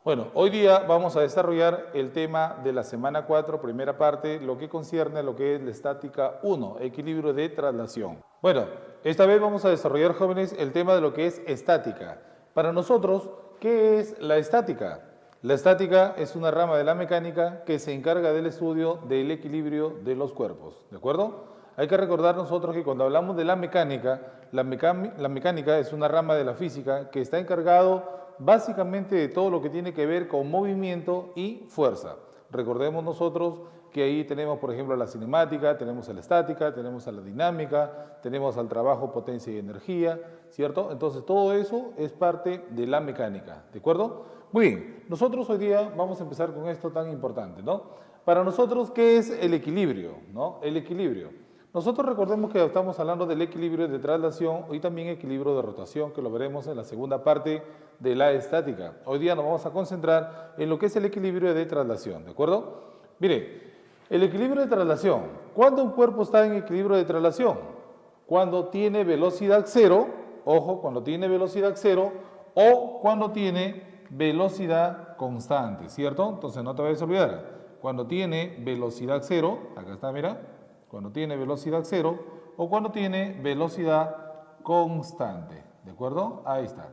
Bueno, hoy día vamos a desarrollar el tema de la semana 4, primera parte, lo que concierne a lo que es la estática 1, equilibrio de traslación. Bueno, esta vez vamos a desarrollar, jóvenes, el tema de lo que es estática. Para nosotros, ¿qué es la estática? La estática es una rama de la mecánica que se encarga del estudio del equilibrio de los cuerpos, ¿de acuerdo? Hay que recordar nosotros que cuando hablamos de la mecánica es una rama de la física que está encargado básicamente de todo lo que tiene que ver con movimiento y fuerza. Recordemos nosotros que ahí tenemos, por ejemplo, la cinemática, tenemos a la estática, tenemos a la dinámica, tenemos al trabajo, potencia y energía, ¿cierto? Entonces, todo eso es parte de la mecánica, ¿de acuerdo? Muy bien, nosotros hoy día vamos a empezar con esto tan importante, ¿no? Para nosotros, ¿qué es el equilibrio? ¿No? El equilibrio. Nosotros recordemos que estamos hablando del equilibrio de traslación y también equilibrio de rotación, que lo veremos en la segunda parte de la estática. Hoy día nos vamos a concentrar en lo que es el equilibrio de traslación, ¿de acuerdo? Mire, el equilibrio de traslación. ¿Cuándo un cuerpo está en equilibrio de traslación? Cuando tiene velocidad cero, ojo, cuando tiene velocidad cero o cuando tiene velocidad constante, ¿cierto? Entonces no te vayas a olvidar. Cuando tiene velocidad cero, acá está, mira, cuando tiene velocidad cero o cuando tiene velocidad constante, ¿de acuerdo? Ahí está.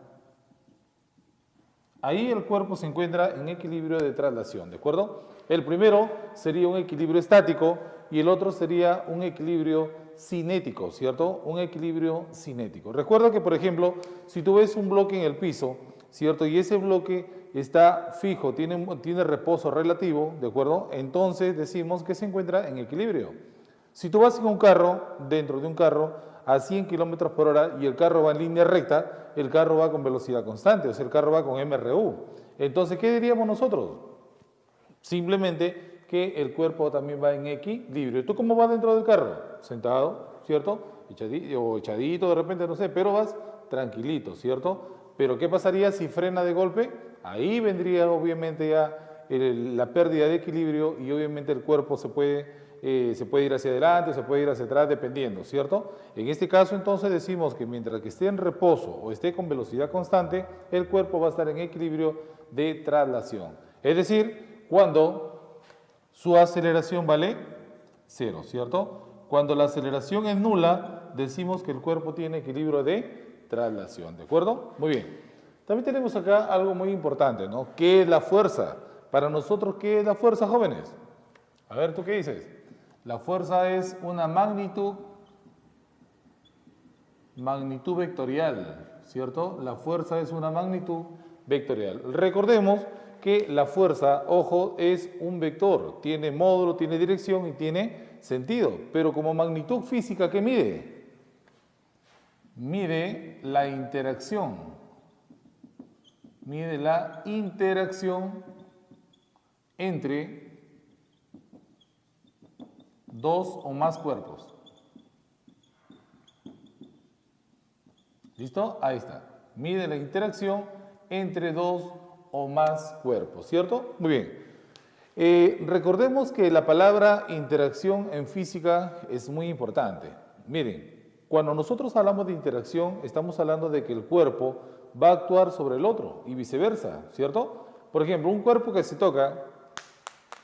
Ahí el cuerpo se encuentra en equilibrio de traslación, ¿de acuerdo? El primero sería un equilibrio estático y el otro sería un equilibrio cinético, ¿cierto? Un equilibrio cinético. Recuerda que, por ejemplo, si tú ves un bloque en el piso, ¿cierto? Y ese bloque está fijo, tiene reposo relativo, ¿de acuerdo? Entonces decimos que se encuentra en equilibrio. Si tú vas en un carro, dentro de un carro, a 100 kilómetros por hora y el carro va en línea recta, el carro va con velocidad constante, o sea, el carro va con MRU. Entonces, ¿qué diríamos nosotros? Simplemente que el cuerpo también va en equilibrio. ¿Tú cómo vas dentro del carro? Sentado, ¿cierto? Echadito de repente, no sé, pero vas tranquilito, ¿cierto? Pero ¿qué pasaría si frena de golpe? Ahí vendría obviamente ya la pérdida de equilibrio y obviamente el cuerpo se puede ir hacia adelante, se puede ir hacia atrás, dependiendo, ¿cierto? En este caso, entonces, decimos que mientras que esté en reposo o esté con velocidad constante, el cuerpo va a estar en equilibrio de traslación. Es decir, cuando su aceleración vale cero, ¿cierto? Cuando la aceleración es nula, decimos que el cuerpo tiene equilibrio de traslación, ¿de acuerdo? Muy bien. También tenemos acá algo muy importante, ¿no? ¿Qué es la fuerza? Para nosotros, ¿qué es la fuerza, jóvenes? A ver, ¿tú qué dices? La fuerza es una magnitud vectorial, ¿cierto? La fuerza es una magnitud vectorial. Recordemos que la fuerza, ojo, es un vector, tiene módulo, tiene dirección y tiene sentido, pero como magnitud física, ¿qué mide? Mide la interacción, entre dos o más cuerpos. ¿Listo? Ahí está. Mide la interacción entre dos o más cuerpos, ¿cierto? Muy bien. Recordemos que la palabra interacción en física es muy importante. Miren, cuando nosotros hablamos de interacción, estamos hablando de que el cuerpo va a actuar sobre el otro y viceversa, ¿cierto? Por ejemplo, un cuerpo que se toca,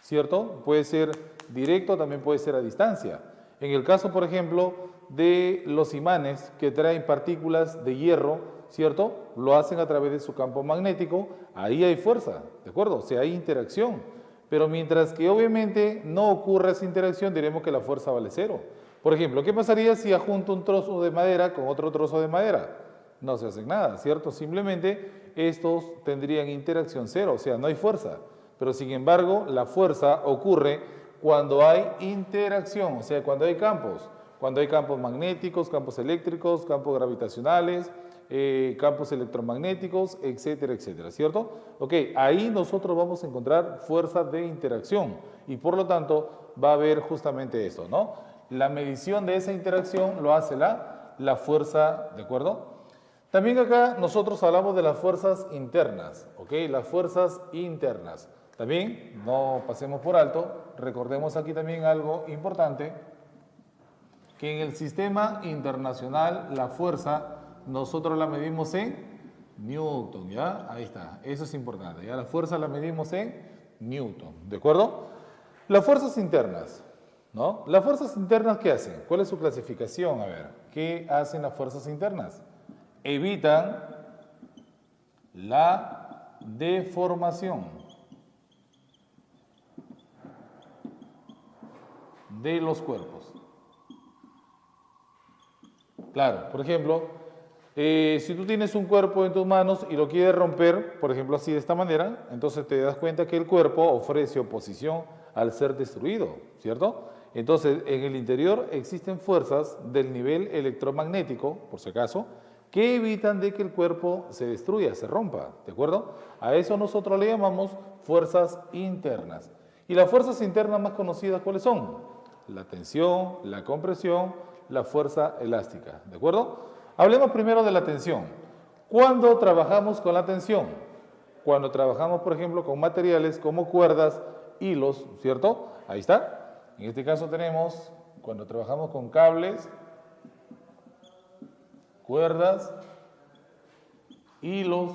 ¿cierto? Puede ser directo, también puede ser a distancia. En el caso, por ejemplo, de los imanes que traen partículas de hierro, ¿cierto? Lo hacen a través de su campo magnético, ahí hay fuerza, ¿de acuerdo? O sea, hay interacción. Pero mientras que obviamente no ocurra esa interacción, diremos que la fuerza vale cero. Por ejemplo, ¿qué pasaría si ajunto un trozo de madera con otro trozo de madera? No se hace nada, ¿cierto? Simplemente estos tendrían interacción cero, o sea, no hay fuerza. Pero sin embargo, la fuerza ocurre cuando hay interacción, o sea, cuando hay campos magnéticos, campos eléctricos, campos gravitacionales, campos electromagnéticos, etcétera, etcétera, ¿cierto? Ok, ahí nosotros vamos a encontrar fuerzas de interacción y por lo tanto va a haber justamente eso, ¿no? La medición de esa interacción lo hace la fuerza, ¿de acuerdo? También acá nosotros hablamos de las fuerzas internas, ¿ok? Las fuerzas internas. También, no pasemos por alto, recordemos aquí también algo importante, que en el sistema internacional la fuerza nosotros la medimos en Newton, ¿ya? Ahí está, eso es importante. Ya la fuerza la medimos en Newton, ¿de acuerdo? Las fuerzas internas, ¿no? Las fuerzas internas, ¿qué hacen? ¿Cuál es su clasificación? A ver, ¿qué hacen las fuerzas internas? Evitan la deformación de los cuerpos. Claro, por ejemplo, si tú tienes un cuerpo en tus manos y lo quieres romper, por ejemplo, así de esta manera, entonces te das cuenta que el cuerpo ofrece oposición al ser destruido, ¿cierto? Entonces, en el interior existen fuerzas del nivel electromagnético, por si acaso, que evitan de que el cuerpo se destruya, se rompa, ¿de acuerdo? A eso nosotros le llamamos fuerzas internas. ¿Y las fuerzas internas más conocidas cuáles son? La tensión, la compresión, la fuerza elástica, ¿de acuerdo? Hablemos primero de la tensión. ¿Cuándo trabajamos con la tensión? Cuando trabajamos, por ejemplo, con materiales como cuerdas, hilos, ¿cierto? Ahí está. En este caso tenemos, cuando trabajamos con cables, cuerdas, hilos,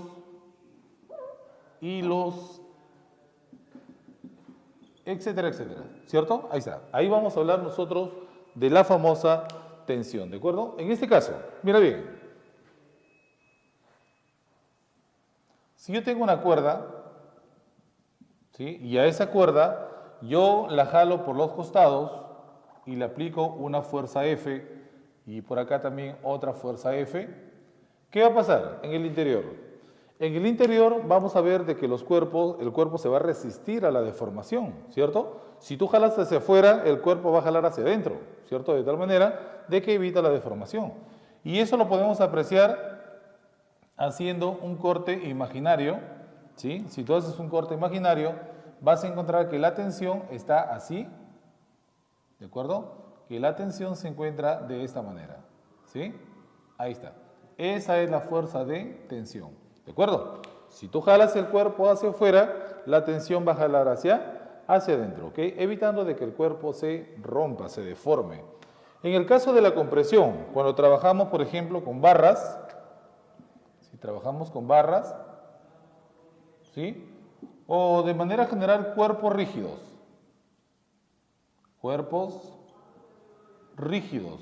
etcétera, etcétera, ¿cierto? Ahí está. Ahí vamos a hablar nosotros de la famosa tensión, ¿de acuerdo? En este caso, mira bien, si yo tengo una cuerda, ¿sí? Y a esa cuerda yo la jalo por los costados y le aplico una fuerza F y por acá también otra fuerza F, ¿qué va a pasar en el interior? En el interior vamos a ver de que el cuerpo se va a resistir a la deformación, ¿cierto? Si tú jalas hacia afuera, el cuerpo va a jalar hacia adentro, ¿cierto? De tal manera de que evita la deformación. Y eso lo podemos apreciar haciendo un corte imaginario, ¿sí? Si tú haces un corte imaginario, vas a encontrar que la tensión está así, ¿de acuerdo? Que la tensión se encuentra de esta manera, ¿sí? Ahí está. Esa es la fuerza de tensión, ¿de acuerdo? Si tú jalas el cuerpo hacia afuera, la tensión va a jalar hacia adentro, ¿ok? Evitando de que el cuerpo se rompa, se deforme. En el caso de la compresión, cuando trabajamos, por ejemplo, con barras, si trabajamos con barras, ¿sí? O de manera general, cuerpos rígidos. Cuerpos rígidos.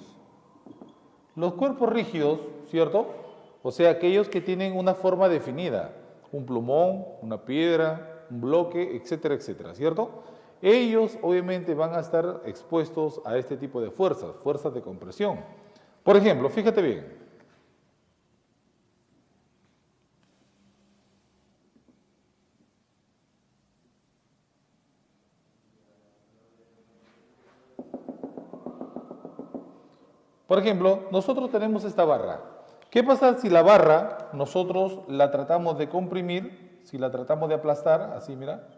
Los cuerpos rígidos, ¿cierto? O sea, aquellos que tienen una forma definida, un plumón, una piedra, un bloque, etcétera, etcétera, ¿cierto? Ellos obviamente van a estar expuestos a este tipo de fuerzas, fuerzas de compresión. Por ejemplo, fíjate bien. Por ejemplo, nosotros tenemos esta barra. ¿Qué pasa si la barra nosotros la tratamos de comprimir, si la tratamos de aplastar, así mira?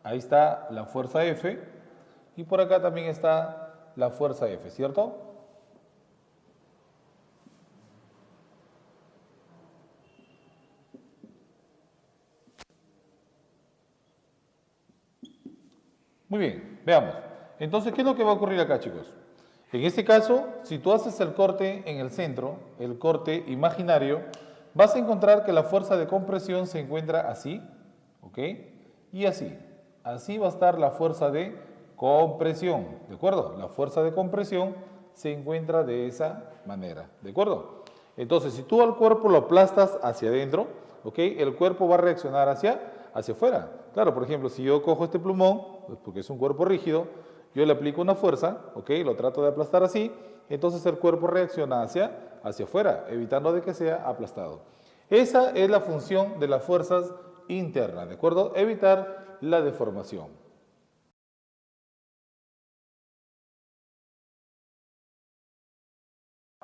Ahí está la fuerza F y por acá también está la fuerza F, ¿cierto? Muy bien, veamos. Entonces, ¿qué es lo que va a ocurrir acá, chicos? En este caso, si tú haces el corte en el centro, el corte imaginario, vas a encontrar que la fuerza de compresión se encuentra así, ¿ok? Y así. Así va a estar la fuerza de compresión, ¿de acuerdo? La fuerza de compresión se encuentra de esa manera, ¿de acuerdo? Entonces, si tú al cuerpo lo aplastas hacia adentro, ¿ok? El cuerpo va a reaccionar hacia afuera. Claro, por ejemplo, si yo cojo este plumón, pues porque es un cuerpo rígido, yo le aplico una fuerza, ¿ok? Lo trato de aplastar así, entonces el cuerpo reacciona hacia afuera, evitando de que sea aplastado. Esa es la función de las fuerzas internas, ¿de acuerdo? Evitar la deformación.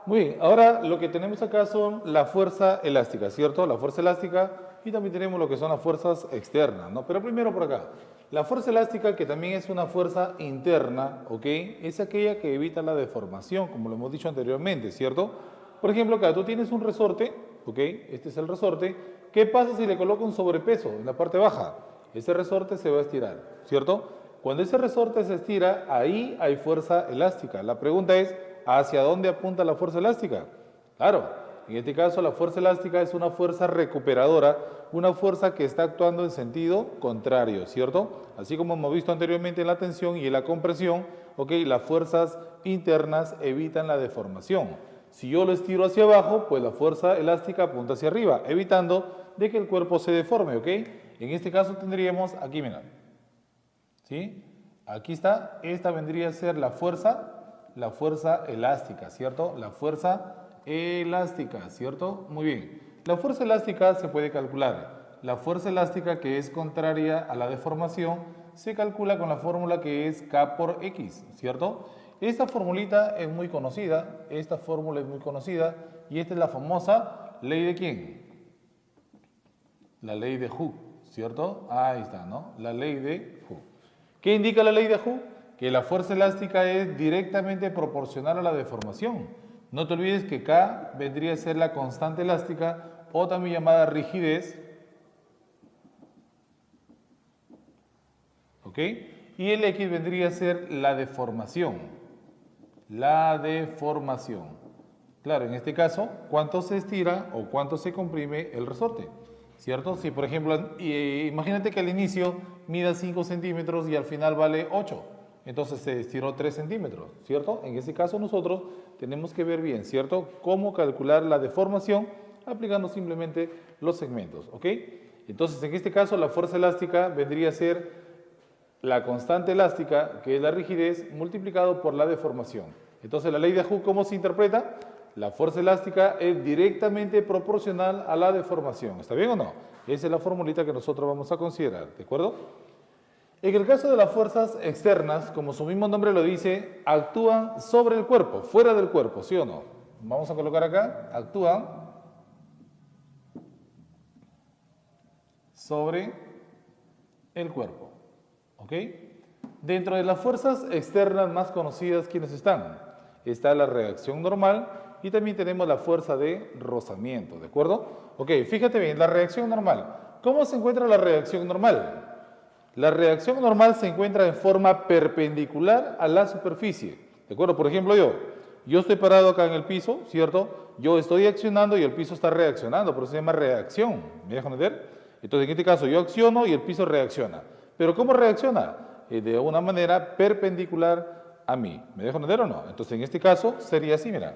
Muy bien, ahora lo que tenemos acá son la fuerza elástica, ¿cierto? La fuerza elástica y también tenemos lo que son las fuerzas externas, ¿no? Pero primero por acá. La fuerza elástica, que también es una fuerza interna, ¿ok? Es aquella que evita la deformación, como lo hemos dicho anteriormente, ¿cierto? Por ejemplo, acá tú tienes un resorte, ¿ok? Este es el resorte. ¿Qué pasa si le coloco un sobrepeso en la parte baja? Ese resorte se va a estirar, ¿cierto? Cuando ese resorte se estira, ahí hay fuerza elástica. La pregunta es, ¿hacia dónde apunta la fuerza elástica? Claro, En este caso, la fuerza elástica es una fuerza recuperadora, una fuerza que está actuando en sentido contrario, ¿cierto? Así como hemos visto anteriormente en la tensión y en la compresión, ¿ok? Las fuerzas internas evitan la deformación. Si yo lo estiro hacia abajo, pues la fuerza elástica apunta hacia arriba, evitando de que el cuerpo se deforme, ¿ok? En este caso tendríamos, aquí mira, ¿sí? Aquí está, esta vendría a ser la fuerza elástica, ¿cierto? La fuerza elástica, ¿cierto? Muy bien. La fuerza elástica se puede calcular. La fuerza elástica, que es contraria a la deformación, se calcula con la fórmula que es K por X, ¿cierto? Esta formulita es muy conocida, esta fórmula es muy conocida, y esta es la famosa ley de ¿quién? La ley de Hooke, ¿cierto? Ahí está, ¿no? La ley de Hooke. ¿Qué indica la ley de Hooke? Que la fuerza elástica es directamente proporcional a la deformación. No te olvides que K vendría a ser la constante elástica o también llamada rigidez, ¿ok? Y el X vendría a ser la deformación. La deformación. Claro, en este caso, ¿cuánto se estira o cuánto se comprime el resorte? ¿Cierto? Si, por ejemplo, imagínate que al inicio mida 5 centímetros y al final vale 8. Entonces se estiró 3 centímetros, ¿cierto? En ese caso nosotros tenemos que ver bien, ¿cierto? Cómo calcular la deformación aplicando simplemente los segmentos, ¿ok? Entonces, en este caso, la fuerza elástica vendría a ser la constante elástica, que es la rigidez, multiplicado por la deformación. Entonces, la ley de Hooke, ¿cómo se interpreta? La fuerza elástica es directamente proporcional a la deformación. ¿Está bien o no? Esa es la formulita que nosotros vamos a considerar, ¿de acuerdo? En el caso de las fuerzas externas, como su mismo nombre lo dice, actúan sobre el cuerpo, fuera del cuerpo, ¿sí o no? Vamos a colocar acá, actúan sobre el cuerpo, ¿ok? Dentro de las fuerzas externas más conocidas, ¿quiénes están? Está la reacción normal y también tenemos la fuerza de rozamiento, ¿de acuerdo? Ok, fíjate bien, la reacción normal. ¿Cómo se encuentra la reacción normal? La reacción normal se encuentra en forma perpendicular a la superficie. ¿De acuerdo? Por ejemplo, yo estoy parado acá en el piso, ¿cierto? Yo estoy accionando y el piso está reaccionando, por eso se llama reacción. ¿Me dejan entender? Entonces, en este caso, yo acciono y el piso reacciona. ¿Pero cómo reacciona? De una manera perpendicular a mí. ¿Me dejan entender o no? Entonces, en este caso, sería así, mira.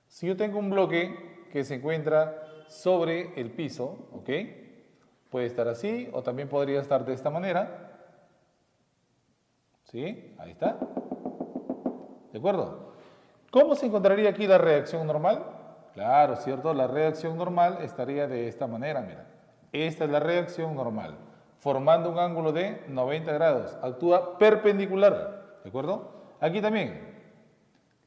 Si yo tengo un bloque que se encuentra sobre el piso, ¿ok? Puede estar así o también podría estar de esta manera. ¿Sí? Ahí está. ¿De acuerdo? ¿Cómo se encontraría aquí la reacción normal? Claro, ¿cierto? La reacción normal estaría de esta manera, mira. Esta es la reacción normal, formando un ángulo de 90 grados. Actúa perpendicular, ¿de acuerdo? Aquí también.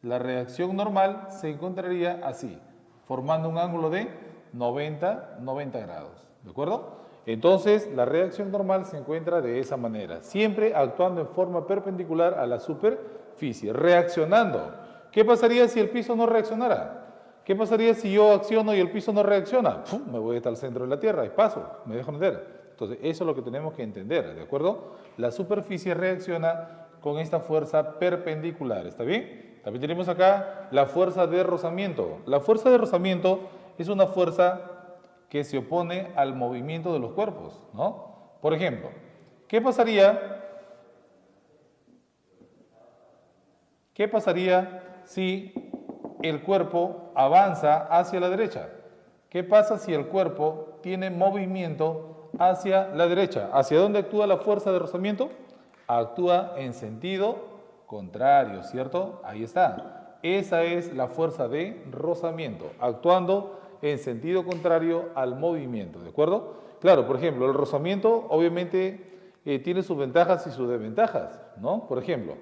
La reacción normal se encontraría así, formando un ángulo de 90 grados, ¿de acuerdo? Entonces, la reacción normal se encuentra de esa manera, siempre actuando en forma perpendicular a la superficie, reaccionando. ¿Qué pasaría si el piso no reaccionara? ¿Qué pasaría si yo acciono y el piso no reacciona? ¡Pum! Me voy hasta el centro de la Tierra y paso, me dejo entender. Entonces, eso es lo que tenemos que entender, ¿de acuerdo? La superficie reacciona con esta fuerza perpendicular, ¿está bien? También tenemos acá la fuerza de rozamiento. La fuerza de rozamiento es una fuerza que se opone al movimiento de los cuerpos, ¿no? Por ejemplo, ¿qué pasaría si el cuerpo avanza hacia la derecha? ¿Qué pasa si el cuerpo tiene movimiento hacia la derecha? ¿Hacia dónde actúa la fuerza de rozamiento? Actúa en sentido contrario, ¿cierto? Ahí está. Esa es la fuerza de rozamiento, actuando en sentido contrario al movimiento, ¿de acuerdo? Claro, por ejemplo, el rozamiento obviamente tiene sus ventajas y sus desventajas, ¿no? Por ejemplo,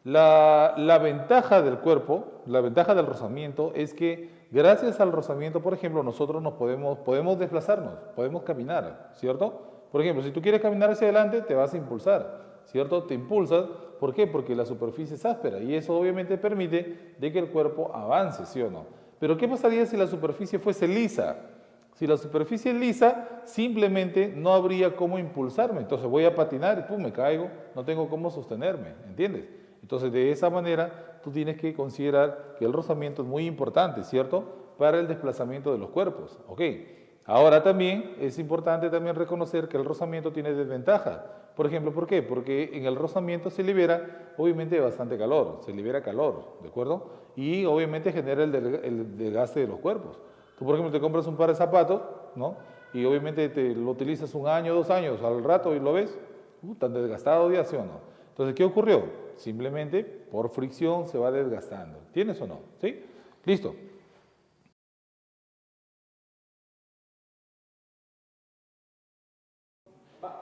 la ventaja del cuerpo, la ventaja del rozamiento es que gracias al rozamiento, por ejemplo, nosotros podemos desplazarnos, podemos caminar, ¿cierto? Por ejemplo, si tú quieres caminar hacia adelante, te vas a impulsar, ¿cierto? Te impulsas, ¿por qué? Porque la superficie es áspera y eso obviamente permite de que el cuerpo avance, ¿sí o no? Pero ¿qué pasaría si la superficie fuese lisa? Si la superficie es lisa, simplemente no habría cómo impulsarme. Entonces voy a patinar y pum, me caigo, no tengo cómo sostenerme, ¿entiendes? Entonces de esa manera tú tienes que considerar que el rozamiento es muy importante, ¿cierto? Para el desplazamiento de los cuerpos, ¿ok? Ahora también es importante también reconocer que el rozamiento tiene desventaja. Por ejemplo, ¿por qué? Porque en el rozamiento se libera obviamente bastante calor, se libera calor, ¿de acuerdo? Y obviamente genera el desgaste de los cuerpos. Tú, por ejemplo, te compras un par de zapatos, ¿no? Y obviamente lo utilizas 1 año, 2 años, al rato y lo ves, tan desgastado ya, ¿sí o no? Entonces, ¿qué ocurrió? Simplemente por fricción se va desgastando. ¿Tienes o no? ¿Sí? Listo.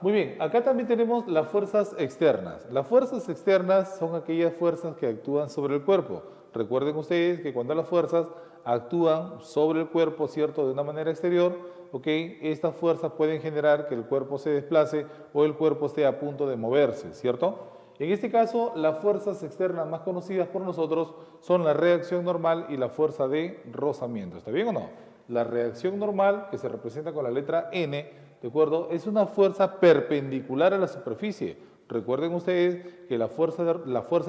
Muy bien, acá también tenemos las fuerzas externas. Las fuerzas externas son aquellas fuerzas que actúan sobre el cuerpo. Recuerden ustedes que cuando las fuerzas actúan sobre el cuerpo, ¿cierto?, de una manera exterior, ¿ok? Estas fuerzas pueden generar que el cuerpo se desplace o el cuerpo esté a punto de moverse, ¿cierto? En este caso, las fuerzas externas más conocidas por nosotros son la reacción normal y la fuerza de rozamiento. ¿Está bien o no? La reacción normal, que se representa con la letra N, ¿de acuerdo? Es una fuerza perpendicular a la superficie. Recuerden ustedes que la fuerza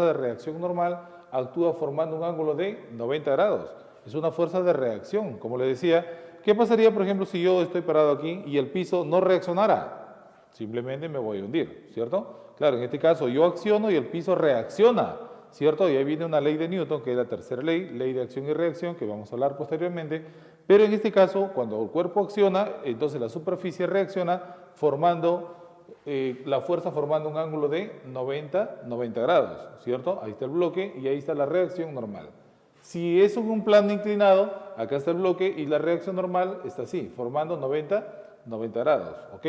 de reacción normal actúa formando un ángulo de 90 grados. Es una fuerza de reacción, como les decía. ¿Qué pasaría, por ejemplo, si yo estoy parado aquí y el piso no reaccionara? Simplemente me voy a hundir, ¿cierto? Claro, en este caso yo acciono y el piso reacciona, ¿cierto? Y ahí viene una ley de Newton, que es la tercera ley, ley de acción y reacción, que vamos a hablar posteriormente. Pero en este caso, cuando el cuerpo acciona, entonces la superficie reacciona formando la fuerza formando un ángulo de 90 grados, ¿cierto? Ahí está el bloque y ahí está la reacción normal. Si es un plano inclinado, acá está el bloque y la reacción normal está así, formando 90 grados, ¿ok?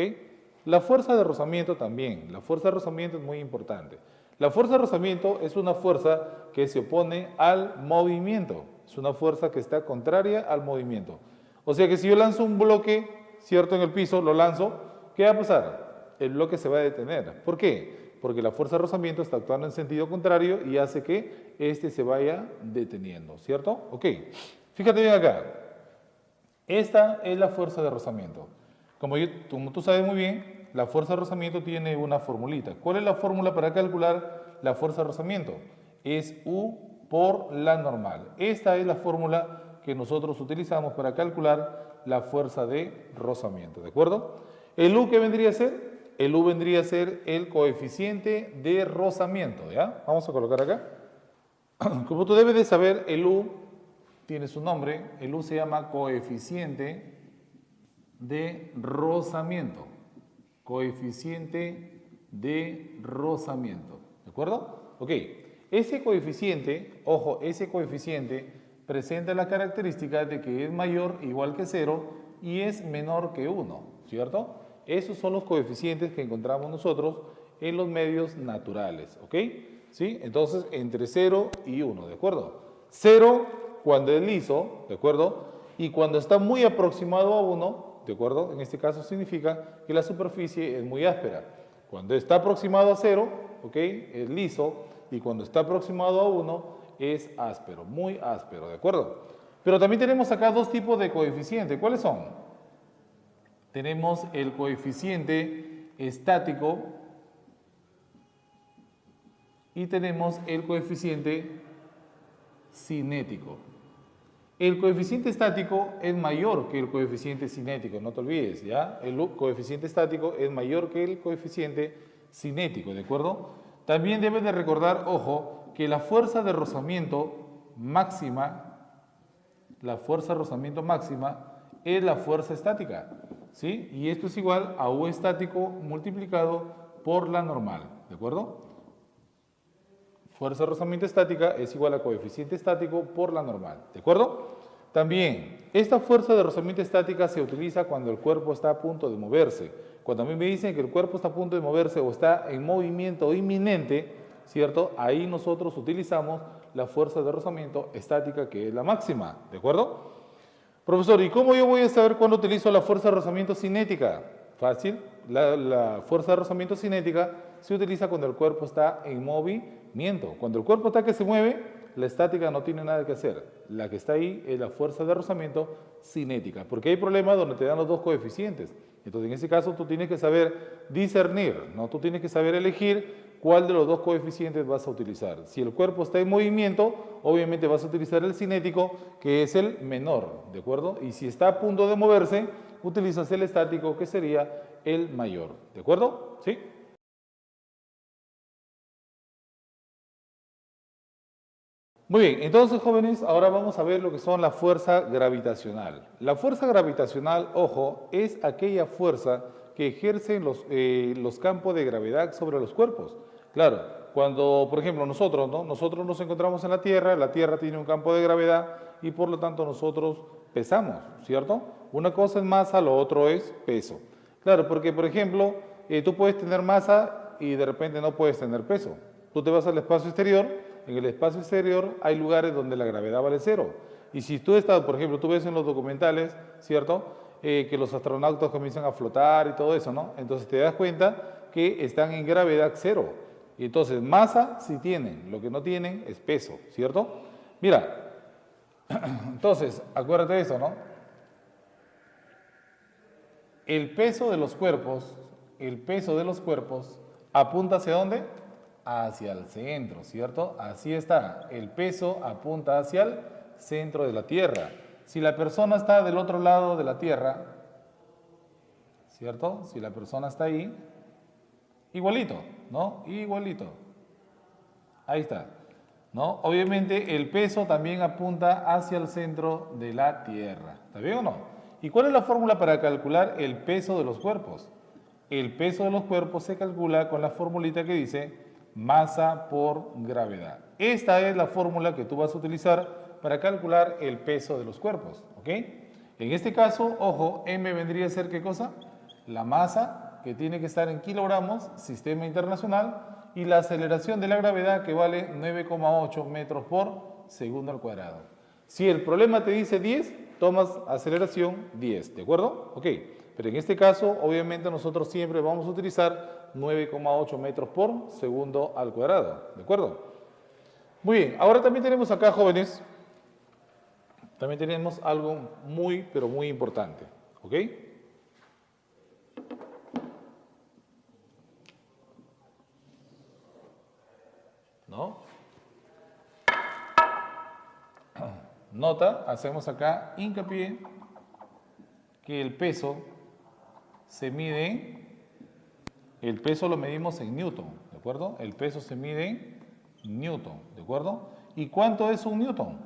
La fuerza de rozamiento también, la fuerza de rozamiento es muy importante. La fuerza de rozamiento es una fuerza que se opone al movimiento, es una fuerza que está contraria al movimiento. O sea que si yo lanzo un bloque, ¿cierto?, en el piso, lo lanzo, ¿qué va a pasar? El bloque se va a detener. ¿Por qué? Porque la fuerza de rozamiento está actuando en sentido contrario y hace que este se vaya deteniendo, ¿cierto? Ok, fíjate bien acá. Esta es la fuerza de rozamiento. Como tú sabes muy bien, la fuerza de rozamiento tiene una formulita. ¿Cuál es la fórmula para calcular la fuerza de rozamiento? Es U por la normal. Esta es la fórmula que nosotros utilizamos para calcular la fuerza de rozamiento, ¿de acuerdo? ¿El U qué vendría a ser? El U vendría a ser el coeficiente de rozamiento, ¿ya? Vamos a colocar acá. Como tú debes de saber, el U tiene su nombre. El U se llama coeficiente de rozamiento. Coeficiente de rozamiento, ¿de acuerdo? Ok, ese coeficiente, ojo, ese coeficiente presenta la característica de que es mayor o igual que 0 y es menor que 1, ¿cierto? Esos son los coeficientes que encontramos nosotros en los medios naturales, ¿ok? ¿Sí? Entonces, entre 0 y 1, ¿de acuerdo? 0 cuando es liso, ¿de acuerdo? Y cuando está muy aproximado a 1, ¿de acuerdo? En este caso significa que la superficie es muy áspera. Cuando está aproximado a 0, ¿ok?, es liso, y cuando está aproximado a 1, es áspero, muy áspero, ¿de acuerdo? Pero también tenemos acá dos tipos de coeficientes. ¿Cuáles son? Tenemos el coeficiente estático y tenemos el coeficiente cinético. El coeficiente estático es mayor que el coeficiente cinético, no te olvides, ¿ya? El coeficiente estático es mayor que el coeficiente cinético, ¿de acuerdo? También debes de recordar, ojo, que la fuerza de rozamiento máxima es la fuerza estática, ¿sí? Y esto es igual a U estático multiplicado por la normal, ¿de acuerdo? Fuerza de rozamiento estática es igual a coeficiente estático por la normal, ¿de acuerdo? También, esta fuerza de rozamiento estática se utiliza cuando el cuerpo está a punto de moverse. Cuando a mí me dicen que el cuerpo está a punto de moverse o está en movimiento inminente, ¿cierto? Ahí nosotros utilizamos la fuerza de rozamiento estática, que es la máxima, ¿de acuerdo? Profesor, ¿y cómo yo voy a saber cuándo utilizo la fuerza de rozamiento cinética? Fácil, la fuerza de rozamiento cinética se utiliza cuando el cuerpo está en movimiento. Cuando el cuerpo está que se mueve, la estática no tiene nada que hacer. La que está ahí es la fuerza de rozamiento cinética, porque hay problemas donde te dan los dos coeficientes. Entonces, en ese caso, tú tienes que saber discernir, ¿no? Tú tienes que saber elegir ¿cuál de los dos coeficientes vas a utilizar? Si el cuerpo está en movimiento, obviamente vas a utilizar el cinético, que es el menor, ¿de acuerdo? Y si está a punto de moverse, utilizas el estático, que sería el mayor, ¿de acuerdo? ¿Sí? Muy bien, entonces jóvenes, ahora vamos a ver lo que son la fuerza gravitacional. La fuerza gravitacional, ojo, es aquella fuerza que ejercen los campos de gravedad sobre los cuerpos. Claro, cuando, por ejemplo, nosotros, ¿no? Nosotros nos encontramos en la Tierra tiene un campo de gravedad y por lo tanto nosotros pesamos, ¿cierto? Una cosa es masa, lo otro es peso. Claro, porque, por ejemplo, tú puedes tener masa y de repente no puedes tener peso. Tú te vas al espacio exterior. En el espacio exterior hay lugares donde la gravedad vale cero. Y si tú estás, por ejemplo, tú ves en los documentales, ¿cierto? Que los astronautas comienzan a flotar y todo eso, ¿no? Entonces te das cuenta que están en gravedad cero. Y entonces masa sí tienen, lo que no tienen es peso, ¿cierto? Mira, entonces, acuérdate de eso, ¿no? El peso de los cuerpos apunta ¿hacia dónde? Hacia el centro, ¿cierto? Así está, el peso apunta hacia el centro de la Tierra. Si la persona está del otro lado de la Tierra, ¿cierto? Si la persona está ahí, igualito, ¿no? Igualito. Ahí está, ¿no? Obviamente el peso también apunta hacia el centro de la Tierra. ¿Está bien o no? ¿Y cuál es la fórmula para calcular el peso de los cuerpos? El peso de los cuerpos se calcula con la formulita que dice masa por gravedad. Esta es la fórmula que tú vas a utilizar para calcular el peso de los cuerpos, ¿ok? En este caso, ojo, M vendría a ser ¿qué cosa? La masa, que tiene que estar en kilogramos, sistema internacional, y la aceleración de la gravedad, que vale 9,8 metros por segundo al cuadrado. Si el problema te dice 10, tomas aceleración 10, ¿de acuerdo? Ok, pero en este caso, obviamente nosotros siempre vamos a utilizar 9,8 metros por segundo al cuadrado, ¿de acuerdo? Muy bien, ahora también tenemos acá, jóvenes, también tenemos algo muy, pero muy importante, ¿ok? ¿No? Nota, hacemos acá hincapié que el peso se mide, el peso lo medimos en Newton, ¿de acuerdo? El peso se mide en Newton, ¿de acuerdo? ¿Y cuánto es un Newton?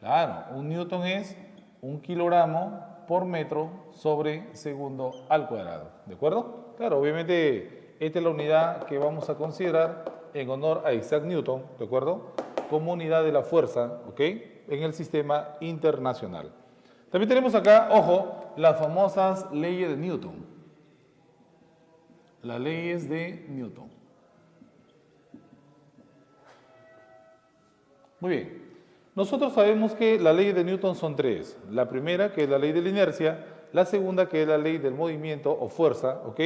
Claro, un Newton es 1 kilogramo por metro sobre segundo al cuadrado, ¿de acuerdo? Claro, obviamente esta es la unidad que vamos a considerar en honor a Isaac Newton, ¿de acuerdo? Como unidad de la fuerza, ¿ok? En el sistema internacional. También tenemos acá, ojo, las famosas leyes de Newton. Las leyes de Newton. Muy bien. Nosotros sabemos que las leyes de Newton son tres. La primera, que es la ley de la inercia. La segunda, que es la ley del movimiento o fuerza, ¿ok?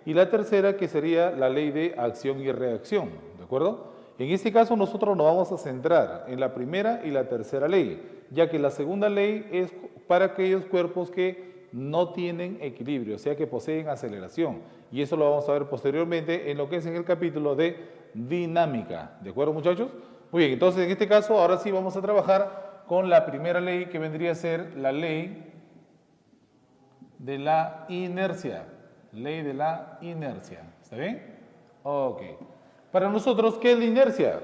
Y la tercera, que sería la ley de acción y reacción, ¿de acuerdo? En este caso nosotros nos vamos a centrar en la primera y la tercera ley, ya que la segunda ley es para aquellos cuerpos que no tienen equilibrio, o sea que poseen aceleración. Y eso lo vamos a ver posteriormente en lo que es en el capítulo de dinámica. ¿De acuerdo, muchachos? Muy bien, entonces en este caso ahora sí vamos a trabajar con la primera ley, que vendría a ser la ley de la inercia. Ley de la inercia. ¿Está bien? Ok. Para nosotros, ¿qué es la inercia?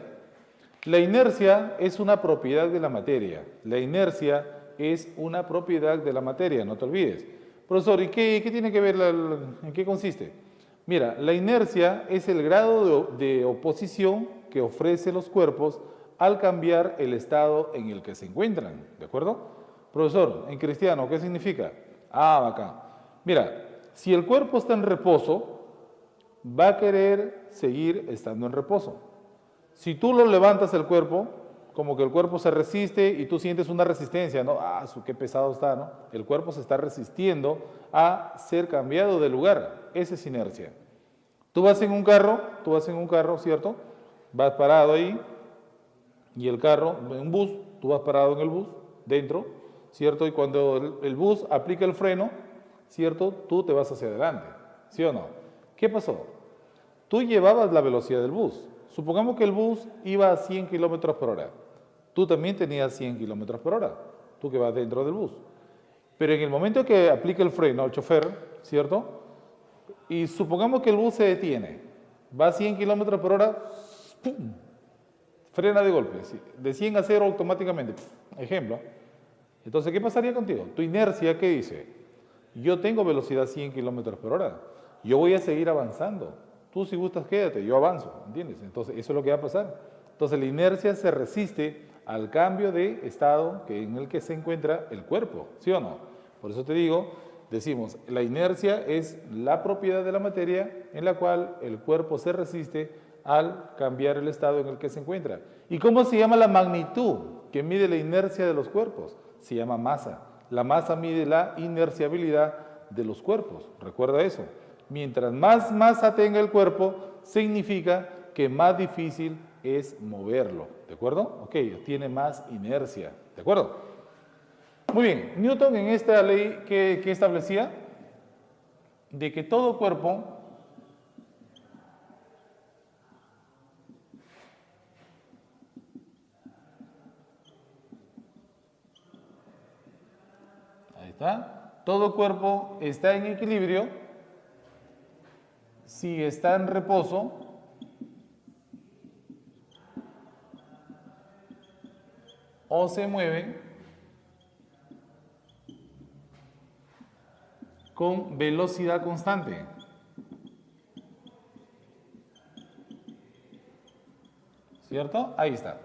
La inercia es una propiedad de la materia. La inercia es una propiedad de la materia, no te olvides. Profesor, ¿y qué tiene que ver, en qué consiste? Mira, la inercia es el grado de oposición que ofrecen los cuerpos al cambiar el estado en el que se encuentran, ¿de acuerdo? Profesor, en cristiano, ¿qué significa? Ah, bacán. Mira, si el cuerpo está en reposo, va a querer seguir estando en reposo. Si tú lo levantas el cuerpo, como que el cuerpo se resiste y tú sientes una resistencia, ¿no? Ah, qué pesado está, ¿no? El cuerpo se está resistiendo a ser cambiado de lugar. Esa es inercia. Tú vas en un carro, ¿cierto? Vas parado ahí y el carro, en un bus, tú vas parado en el bus, dentro, ¿cierto? Y cuando el bus aplica el freno, ¿cierto? Tú te vas hacia adelante, ¿sí o no? ¿Qué pasó? Tú llevabas la velocidad del bus. Supongamos que el bus iba a 100 kilómetros por hora. Tú también tenías 100 kilómetros por hora, tú que vas dentro del bus. Pero en el momento que aplica el freno al chofer, ¿cierto? Y supongamos que el bus se detiene, va a 100 kilómetros por hora, ¡pum! Frena de golpe, de 100 a 0 automáticamente. Ejemplo. Entonces, ¿qué pasaría contigo? Tu inercia, ¿qué dice? Yo tengo velocidad 100 kilómetros por hora. Yo voy a seguir avanzando. Tú, si gustas, quédate, yo avanzo. ¿Entiendes? Entonces, eso es lo que va a pasar. Entonces, la inercia se resiste al cambio de estado en el que se encuentra el cuerpo. ¿Sí o no? Por eso te digo, decimos, la inercia es la propiedad de la materia en la cual el cuerpo se resiste al cambiar el estado en el que se encuentra. ¿Y cómo se llama la magnitud que mide la inercia de los cuerpos? Se llama masa. La masa mide la inerciabilidad de los cuerpos. Recuerda eso. Mientras más masa tenga el cuerpo, significa que más difícil es moverlo. ¿De acuerdo? Ok, tiene más inercia. ¿De acuerdo? Muy bien. Newton en esta ley que establecía de que todo cuerpo todo cuerpo está en equilibrio si está en reposo o se mueve con velocidad constante. ¿Cierto? Ahí está.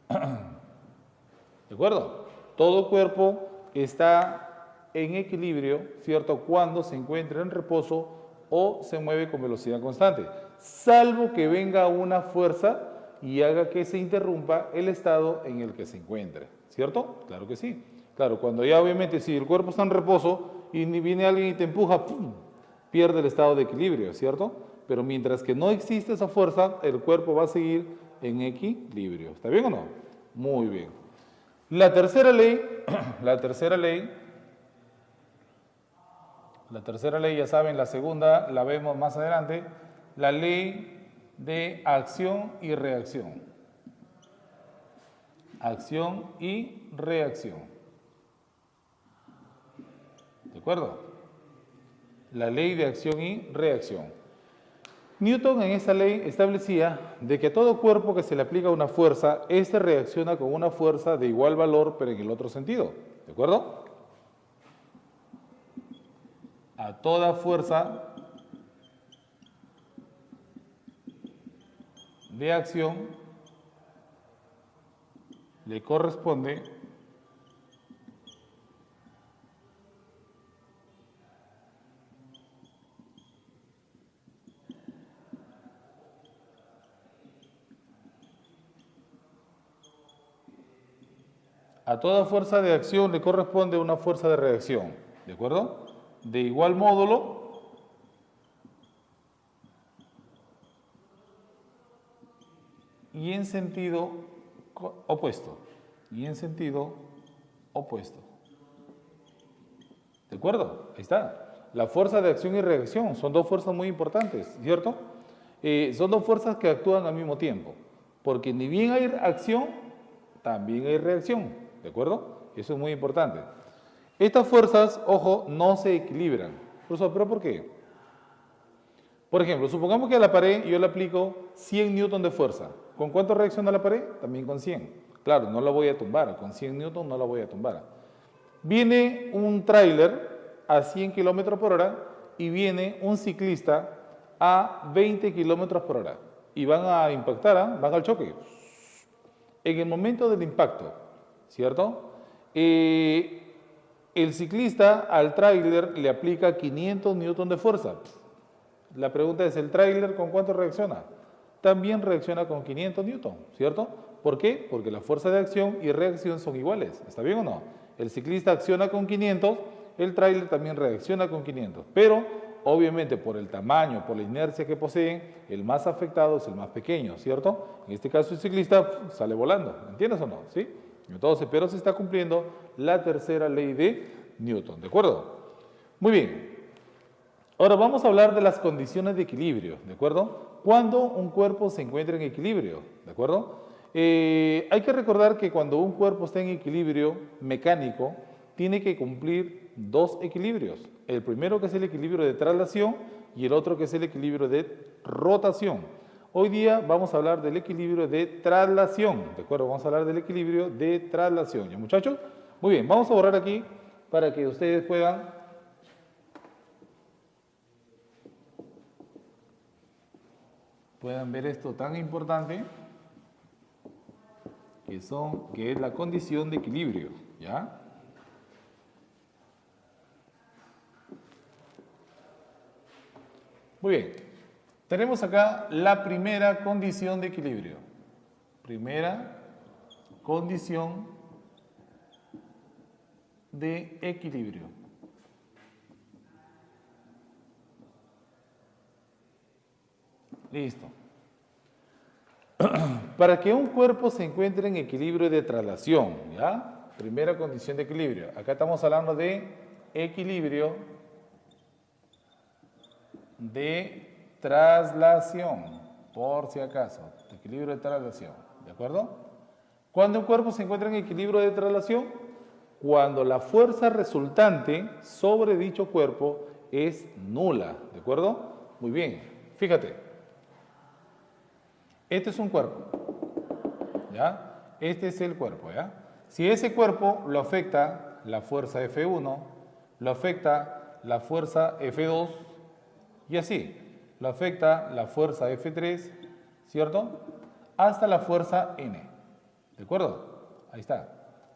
¿De acuerdo? Todo cuerpo está en equilibrio, ¿cierto? Cuando se encuentra en reposo o se mueve con velocidad constante, salvo que venga una fuerza y haga que se interrumpa el estado en el que se encuentre, ¿cierto? Claro que sí. Claro, cuando ya obviamente si el cuerpo está en reposo y viene alguien y te empuja, ¡pum!, pierde el estado de equilibrio, ¿cierto? Pero mientras que no existe esa fuerza, el cuerpo va a seguir en equilibrio. ¿Está bien o no? Muy bien. La tercera ley, ya saben, la segunda la vemos más adelante, la ley de acción y reacción. Acción y reacción. ¿De acuerdo? La ley de acción y reacción. Newton en esta ley establecía de que todo cuerpo que se le aplica una fuerza, éste reacciona con una fuerza de igual valor, pero en el otro sentido. ¿De acuerdo? A toda fuerza de acción le corresponde una fuerza de reacción, ¿de acuerdo? De igual módulo y en sentido opuesto. ¿De acuerdo? Ahí está. La fuerza de acción y reacción son dos fuerzas muy importantes, ¿cierto? Son dos fuerzas que actúan al mismo tiempo, porque ni bien hay acción, también hay reacción, ¿de acuerdo? Eso es muy importante. Estas fuerzas, ojo, no se equilibran. ¿Pero por qué? Por ejemplo, supongamos que a la pared yo le aplico 100 newton de fuerza. ¿Con cuánto reacciona la pared? También con 100. Claro, no la voy a tumbar, con 100 newton no la voy a tumbar. Viene un tráiler a 100 kilómetros por hora y viene un ciclista a 20 kilómetros por hora. Y van a impactar, van al choque. En el momento del impacto, ¿cierto? El ciclista al tráiler le aplica 500 newton de fuerza. La pregunta es, ¿el tráiler con cuánto reacciona? También reacciona con 500 newton, ¿cierto? ¿Por qué? Porque la fuerza de acción y reacción son iguales. ¿Está bien o no? El ciclista acciona con 500, el tráiler también reacciona con 500. Pero, obviamente, por el tamaño, por la inercia que poseen, el más afectado es el más pequeño, ¿cierto? En este caso, el ciclista sale volando. ¿Entiendes o no? ¿Sí? Entonces, pero se está cumpliendo la tercera ley de Newton, ¿de acuerdo? Muy bien. Ahora vamos a hablar de las condiciones de equilibrio, ¿de acuerdo? Cuando un cuerpo se encuentra en equilibrio, ¿de acuerdo? Hay que recordar que cuando un cuerpo está en equilibrio mecánico, tiene que cumplir dos equilibrios. El primero, que es el equilibrio de traslación, y el otro, que es el equilibrio de rotación. Hoy día vamos a hablar del equilibrio de traslación, ¿de acuerdo? Vamos a hablar del equilibrio de traslación, ¿ya, muchachos? Muy bien, vamos a borrar aquí para que ustedes puedan ver esto tan importante que es la condición de equilibrio, ¿ya? Muy bien, tenemos acá la primera condición de equilibrio. Primera condición de equilibrio. Listo. Para que un cuerpo se encuentre en equilibrio de traslación, ¿ya? Primera condición de equilibrio. Acá estamos hablando de equilibrio de traslación, por si acaso. Equilibrio de traslación, ¿de acuerdo? Cuando un cuerpo se encuentra en equilibrio de traslación, cuando la fuerza resultante sobre dicho cuerpo es nula, ¿de acuerdo? Muy bien, fíjate. Este es un cuerpo, ¿ya? Este es el cuerpo, ¿ya? Si ese cuerpo lo afecta la fuerza F1, lo afecta la fuerza F2, y así, lo afecta la fuerza F3, ¿cierto? Hasta la fuerza N, ¿de acuerdo? Ahí está.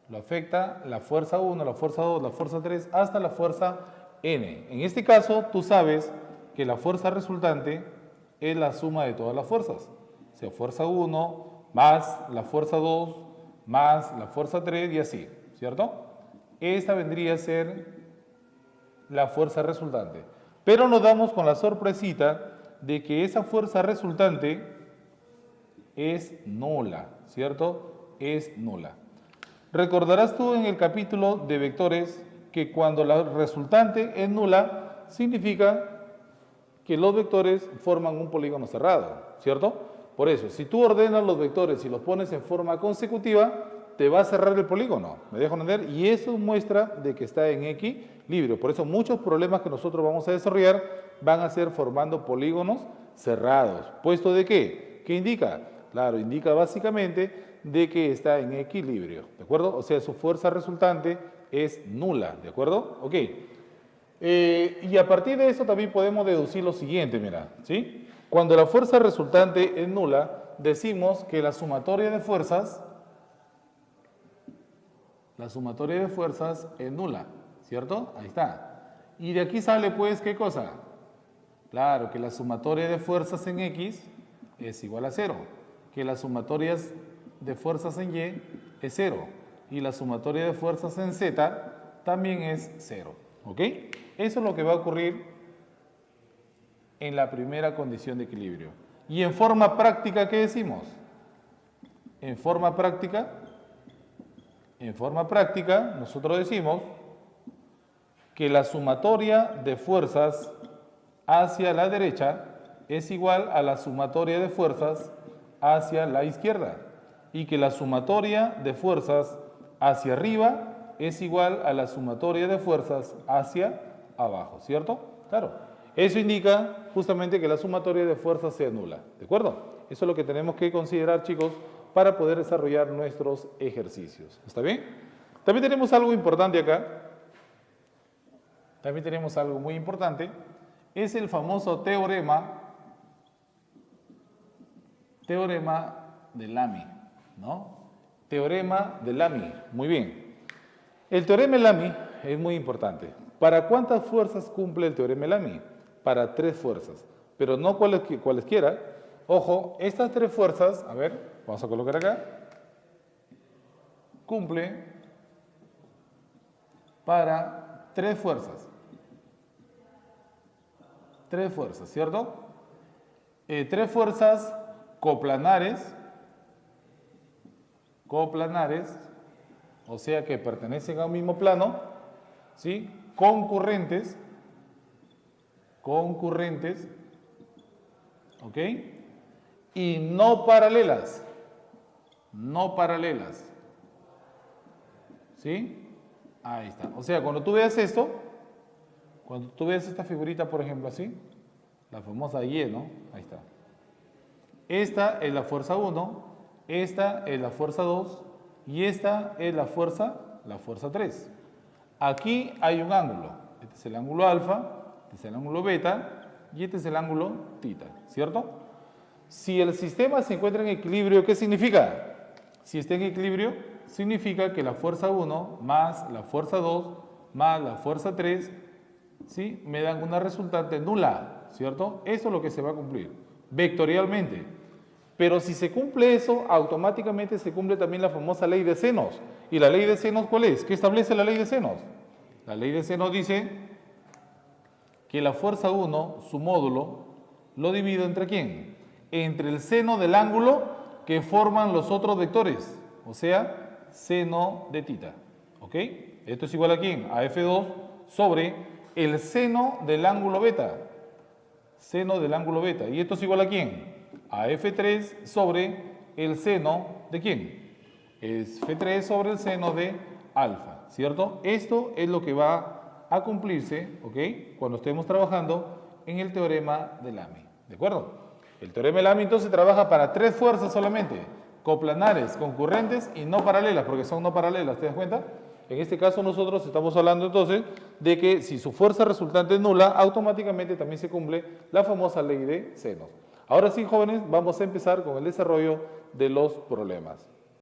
Lo afecta la fuerza 1, la fuerza 2, la fuerza 3, hasta la fuerza N. En este caso, tú sabes que la fuerza resultante es la suma de todas las fuerzas. O sea, fuerza 1 más la fuerza 2 más la fuerza 3 y así, ¿cierto? Esta vendría a ser la fuerza resultante. Pero nos damos con la sorpresita de que esa fuerza resultante es nula, ¿cierto? Es nula. Recordarás tú en el capítulo de vectores que cuando la resultante es nula, significa que los vectores forman un polígono cerrado, ¿cierto? Por eso, si tú ordenas los vectores y los pones en forma consecutiva, te va a cerrar el polígono, ¿me dejo entender? Y eso muestra de que está en equilibrio. Por eso muchos problemas que nosotros vamos a desarrollar van a ser formando polígonos cerrados. ¿Puesto de qué? ¿Qué indica? Claro, indica básicamente de que está en equilibrio, ¿de acuerdo? O sea, su fuerza resultante es nula, ¿de acuerdo? Ok. Y a partir de eso también podemos deducir lo siguiente, mira, ¿sí? Cuando la fuerza resultante es nula, decimos que la sumatoria de fuerzas es nula, ¿cierto? Ahí está. Y de aquí sale, pues, ¿qué cosa? Claro, que la sumatoria de fuerzas en X es igual a 0, que las sumatorias de fuerzas en Y es 0, y la sumatoria de fuerzas en Z también es 0, ¿ok? Eso es lo que va a ocurrir en la primera condición de equilibrio. Y en forma práctica, ¿qué decimos? En forma práctica, nosotros decimos que la sumatoria de fuerzas hacia la derecha es igual a la sumatoria de fuerzas hacia la izquierda, y que la sumatoria de fuerzas hacia arriba es igual a la sumatoria de fuerzas hacia abajo, ¿cierto? Claro. Eso indica justamente que la sumatoria de fuerzas sea nula, ¿de acuerdo? Eso es lo que tenemos que considerar, chicos, para poder desarrollar nuestros ejercicios. ¿Está bien? También tenemos algo importante acá. También tenemos algo muy importante. Es el famoso teorema de Lamy, ¿no? Teorema de Lamy. Muy bien. El teorema de Lamy es muy importante. ¿Para cuántas fuerzas cumple el teorema de Lamy? Para 3 fuerzas, pero no cualesquiera. Ojo, estas 3 fuerzas, a ver, vamos a colocar acá, cumple para 3 fuerzas. 3 fuerzas, ¿cierto? 3 fuerzas coplanares, o sea que pertenecen a un mismo plano, ¿sí? Concurrentes, concurrentes, ¿ok? Y no paralelas. No paralelas. ¿Sí? Ahí está. O sea, cuando tú veas esto, cuando tú veas esta figurita, por ejemplo, así, la famosa Y, ¿no? Ahí está. Esta es la fuerza 1, esta es la fuerza 2 y esta es la fuerza 3. Aquí hay un ángulo. Este es el ángulo alfa, este es el ángulo beta y este es el ángulo tita, ¿cierto? Si el sistema se encuentra en equilibrio, ¿qué significa? Si está en equilibrio, significa que la fuerza 1 más la fuerza 2 más la fuerza 3, ¿sí? Me dan una resultante nula, ¿cierto? Eso es lo que se va a cumplir, vectorialmente. Pero si se cumple eso, automáticamente se cumple también la famosa ley de senos. ¿Y la ley de senos cuál es? ¿Qué establece la ley de senos? La ley de senos dice que la fuerza 1, su módulo, lo divido ¿entre quién? Entre el seno del ángulo que forman los otros vectores, o sea, seno de tita, ¿ok? Esto es igual a quién? A F2 sobre el seno del ángulo beta, seno del ángulo beta. ¿Y esto es igual a quién? A F3 sobre el seno de quién? Es F3 sobre el seno de alfa, ¿cierto? Esto es lo que va a cumplirse, ¿ok? Cuando estemos trabajando en el teorema de Lamy, ¿de acuerdo? El teorema de Lamy entonces trabaja para 3 fuerzas solamente, coplanares, concurrentes y no paralelas, porque son no paralelas, ¿te das cuenta? En este caso nosotros estamos hablando entonces de que si su fuerza resultante es nula, automáticamente también se cumple la famosa ley de senos. Ahora sí, jóvenes, vamos a empezar con el desarrollo de los problemas.